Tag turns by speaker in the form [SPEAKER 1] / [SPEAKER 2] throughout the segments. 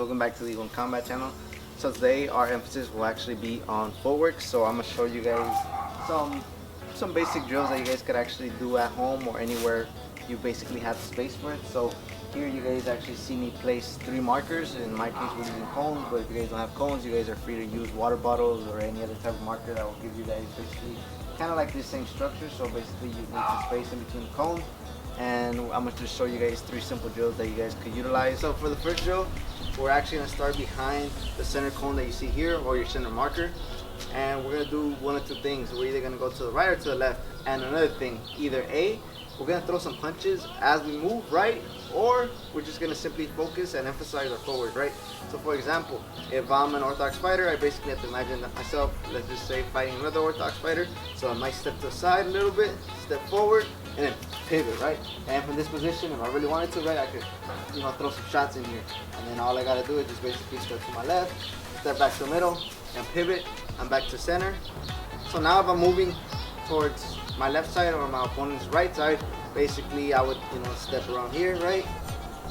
[SPEAKER 1] Welcome back to the Eagle Combat channel. So today our emphasis will actually be on footwork. So I'm gonna show you guys some basic drills that you guys could actually do at home or anywhere you basically have space for it. So here you guys actually see me place 3 markers. In my case we're using cones, but if you guys don't have cones, you guys are free to use water bottles or any other type of marker that will give you guys basically kind of like the same structure. So basically you need the space in between the cones. And I'm going to just show you guys 3 simple drills that you guys could utilize. So for the first drill, we're actually going to start behind the center cone that you see here, or your center marker. And we're going to do one of 2 things. We're either going to go to the right or to the left. And another thing, either A, we're going to throw some punches as we move, right? Or we're just going to simply focus and emphasize our forward, right? So for example, if I'm an orthodox fighter, I basically have to imagine myself, let's just say, fighting another orthodox fighter. So I might step to the side a little bit, step forward, and then pivot, right? And from this position, if I really wanted to, right, I could, throw some shots in here. And then all I gotta do is just basically step to my left, step back to the middle, and pivot. I'm back to center. So now if I'm moving towards my left side or my opponent's right side, basically I would, step around here, right?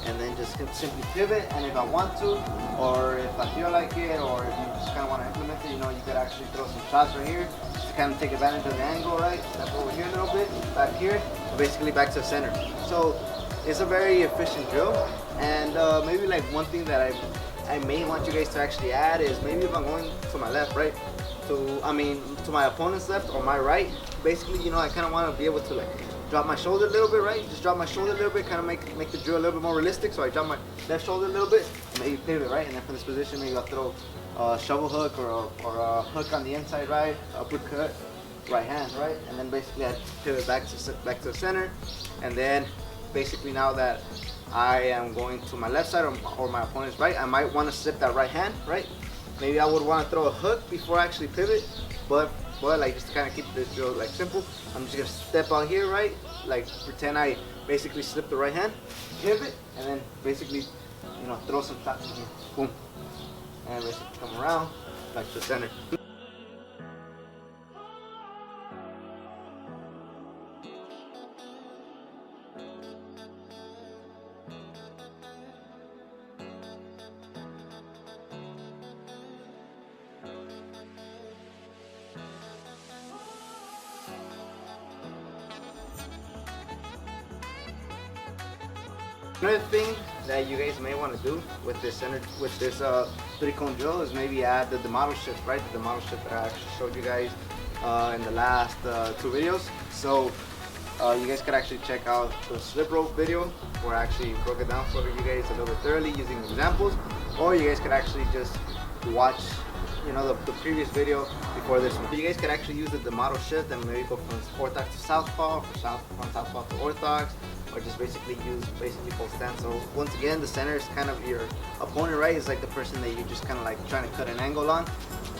[SPEAKER 1] And then just simply pivot. And if I want to, or if I feel like it, or if you just kind of want to implement it, you could actually throw some shots right here to kind of take advantage of the angle, right? Step over here a little bit, back here, and basically back to the center. So it's a very efficient drill. And maybe like one thing that I may want you guys to actually add is maybe if I'm going to my left, right? To my opponent's left or my right, basically, I kind of want to be able to like drop my shoulder a little bit, right? Just drop my shoulder a little bit, kind of make the drill a little bit more realistic. So I drop my left shoulder a little bit, and maybe pivot, right? And then from this position, maybe I'll throw a shovel hook or a hook on the inside, right? Uppercut, right hand, right? And then basically I pivot back to the center. And then basically now that I am going to my left side or my opponent's right, I might want to slip that right hand, right? Maybe I would want to throw a hook before I actually pivot, but like just to kind of keep this drill like simple, I'm just gonna step out here, right? Like pretend I basically slip the right hand, pivot, and then basically, throw some shots in here, boom, and basically come around back to the center. Another thing that you guys may want to do with this 3-cone drill is maybe add the model shift, right? The model shift that I actually showed you guys in the last 2 videos. So you guys could actually check out the slip rope video where I actually broke it down for you guys a little bit thoroughly using examples, or you guys could actually just watch the previous video before this one. You guys could actually use the model shift and maybe go from orthodox to southpaw, from southpaw to orthodox, or just basically use full stance. So once again, the center is kind of your opponent, right? It's like the person that you're just kind of like trying to cut an angle on.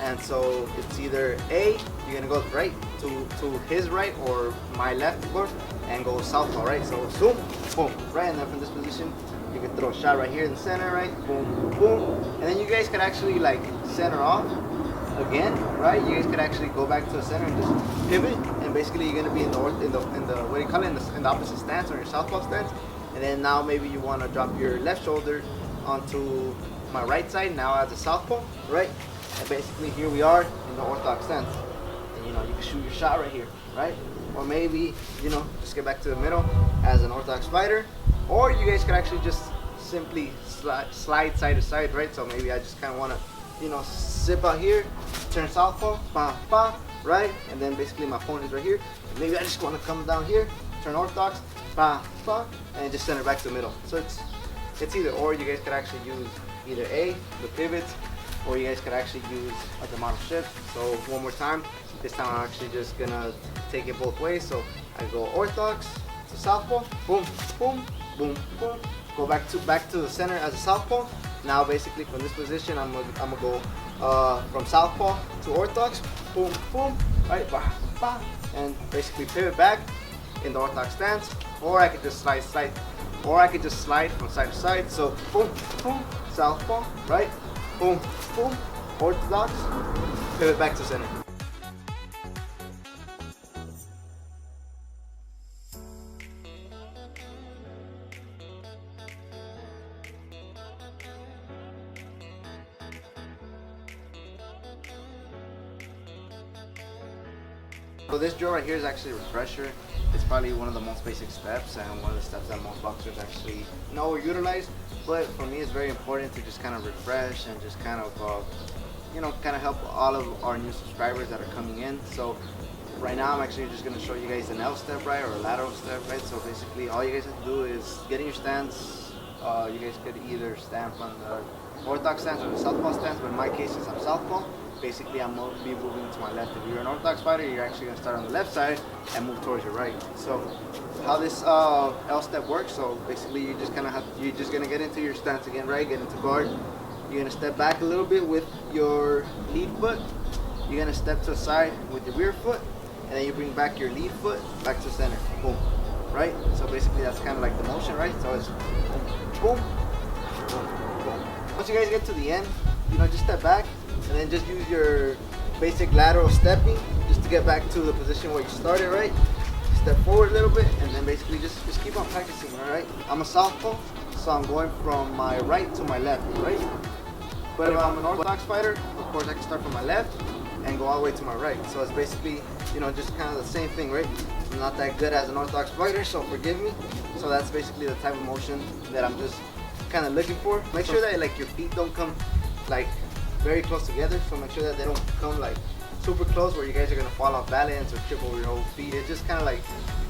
[SPEAKER 1] And so it's either A, you're gonna go right to his right or my left, of course, and go southpaw, right? So zoom, boom, right? And then from this position, you can throw a shot right here in the center, right? Boom, boom. And then you guys can actually like center off again, right? You guys could actually go back to the center and just pivot, and basically you're gonna be in the what do you call it, in the opposite stance, or your southpaw stance. And then now maybe you want to drop your left shoulder onto my right side now as a southpaw, right? And basically here we are in the orthodox stance, and you can shoot your shot right here, right? Or maybe just get back to the middle as an orthodox fighter, or you guys could actually just simply slide side to side, right? So maybe I just kind of want to zip out here, turn southpaw, bah, bah, right? And then basically my opponent is right here. And maybe I just want to come down here, turn orthodox, bah, bah, and just center back to the middle. So it's either or. You guys could actually use either A, the pivot, or you guys could actually use the model shift. So one more time. This time I'm actually just gonna take it both ways. So I go orthodox to southpaw, boom, boom, boom, boom. Go back to the center as a southpaw. Now basically from this position, I'm gonna go from southpaw to orthodox, boom, boom, right, bah, bah, and basically pivot back in the orthodox stance, or I could just slide from side to side. So boom, boom, southpaw, right, boom, boom, orthodox, pivot back to center. So this drill right here is actually a refresher. It's probably one of the most basic steps and one of the steps that most boxers actually know or utilize. But for me, it's very important to just kind of refresh and just kind of, kind of help all of our new subscribers that are coming in. So right now, I'm actually just going to show you guys an L step, right, or a lateral step, right? So basically, all you guys have to do is get in your stance. You guys could either stamp on the orthodox stance or the southpaw stance, but in my case, since I'm southpaw, basically I'm going to be moving to my left. If you're an orthodox fighter, you're actually going to start on the left side and move towards your right. So how this L step works, so basically you're just going to get into your stance again, right? Get into guard. You're going to step back a little bit with your lead foot. You're going to step to the side with your rear foot, and then you bring back your lead foot back to center. Boom. Right? So basically that's kind of like the motion, right? So it's boom, boom, boom. Once you guys get to the end, just step back and then just use your basic lateral stepping just to get back to the position where you started, right? Step forward a little bit and then basically just keep on practicing, all right? I'm a southpaw, so I'm going from my right to my left, right? But if I'm an orthodox fighter, of course I can start from my left and go all the way to my right. So it's basically, just kind of the same thing, right? I'm not that good as an orthodox fighter, so forgive me. So that's basically the type of motion that I'm just kind of looking for. Make sure that like your feet don't come like very close together. So make sure that they don't come like super close where you guys are gonna fall off balance or trip over your whole feet. It's just kind of like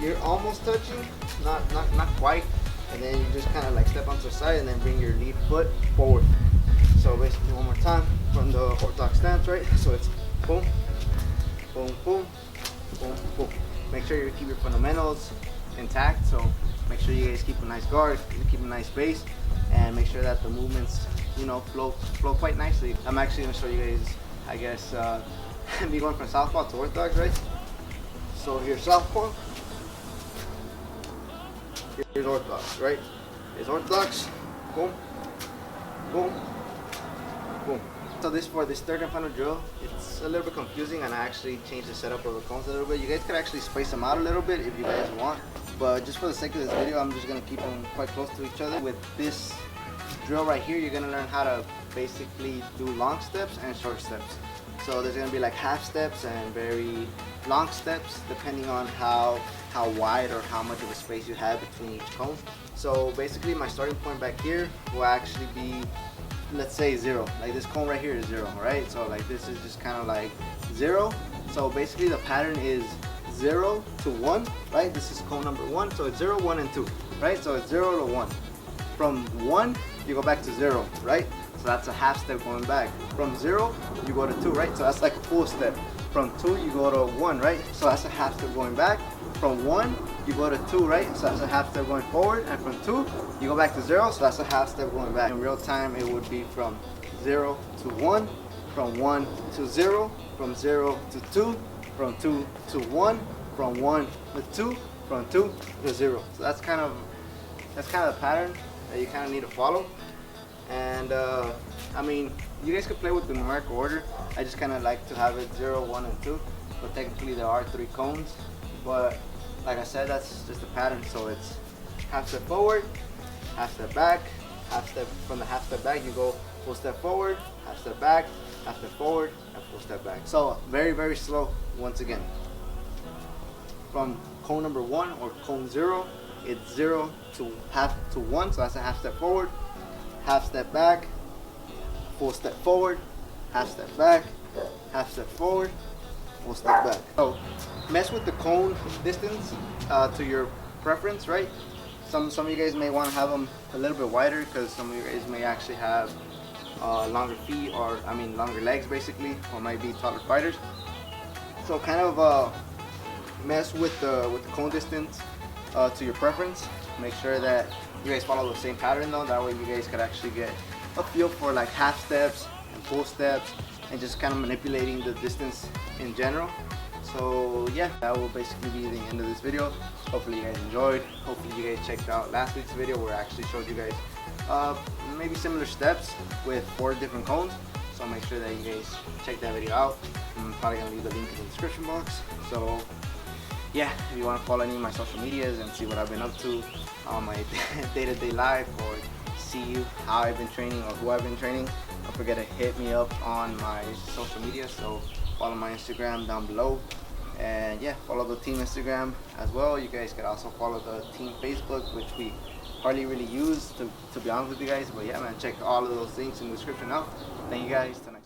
[SPEAKER 1] you're almost touching, not quite. And then you just kind of like step onto the side and then bring your lead foot forward. So basically one more time from the orthodox stance, right? So it's boom, boom, boom, boom, boom. Make sure you keep your fundamentals intact. So make sure you guys keep a nice guard, keep a nice base, and make sure that the movements, flow quite nicely. I'm actually gonna show you guys, I guess, me going from southpaw to orthodox, right? So here's southpaw, here's orthodox, right? Here's orthodox, boom, boom, boom. So for this third and final drill, it's a little bit confusing, and I actually changed the setup of the cones a little bit. You guys could actually space them out a little bit if you guys want, but just for the sake of this video, I'm just gonna keep them quite close to each other. With this drill right here, you're gonna learn how to basically do long steps and short steps. So there's gonna be like half steps and very long steps, depending on how wide or how much of a space you have between each cone. So basically, my starting point back here will actually be, let's say 0. Like this cone right here is 0, right? So like this is just kind of like 0. So basically the pattern is 0 to 1, right? This is cone number 1, so it's 0, 1, and 2, right? So it's 0 to 1. From 1, you go back to 0, right? So that's a half step going back. From 0, you go to 2, right? So that's like a full step. From 2, you go to 1, right? So that's a half step going back. From 1, you go to 2, right? So that's a half step going forward. And from 2, you go back to 0, so that's a half step going back. In real time, it would be from 0 to 1, from 1 to 0, from 0 to 2, from 2 to 1, from 1 to 2, from 2 to 0. So that's kind of the pattern that you kind of need to follow. And I mean, you guys could play with the numerical order. I just kind of like to have it 0, 1, and 2. But technically there are 3 cones. But like I said, that's just the pattern. So it's half step forward, half step back, half step. From the half step back, you go full step forward, half step back, half step forward, and full step back. So very, very slow once again. From cone number 1 or cone 0, it's 0 to 1, so that's a half step forward, half step back, full step forward, half step back, half step forward, full step back. So mess with the cone distance to your preference, right? Some of you guys may want to have them a little bit wider, because some of you guys may actually have longer feet, or longer legs basically, or might be taller fighters. So kind of mess with the cone distance to your preference. Make sure that you guys follow the same pattern though, that way you guys could actually get a feel for like half steps and full steps, and just kind of manipulating the distance in general. So yeah, that will basically be the end of this video. Hopefully you guys enjoyed. Hopefully you guys checked out last week's video where I actually showed you guys maybe similar steps with 4 different cones. So make sure that you guys check that video out. I'm probably gonna leave the link in the description box. So yeah, if you want to follow any of my social medias and see what I've been up to on my day-to-day life, or see how I've been training or who I've been training, don't forget to hit me up on my social media. So follow my Instagram down below, And yeah, follow the team Instagram as well. You guys could also follow the team Facebook, which we hardly really use to be honest with you guys. But yeah, man, check all of those things in the description out. Thank you guys tonight.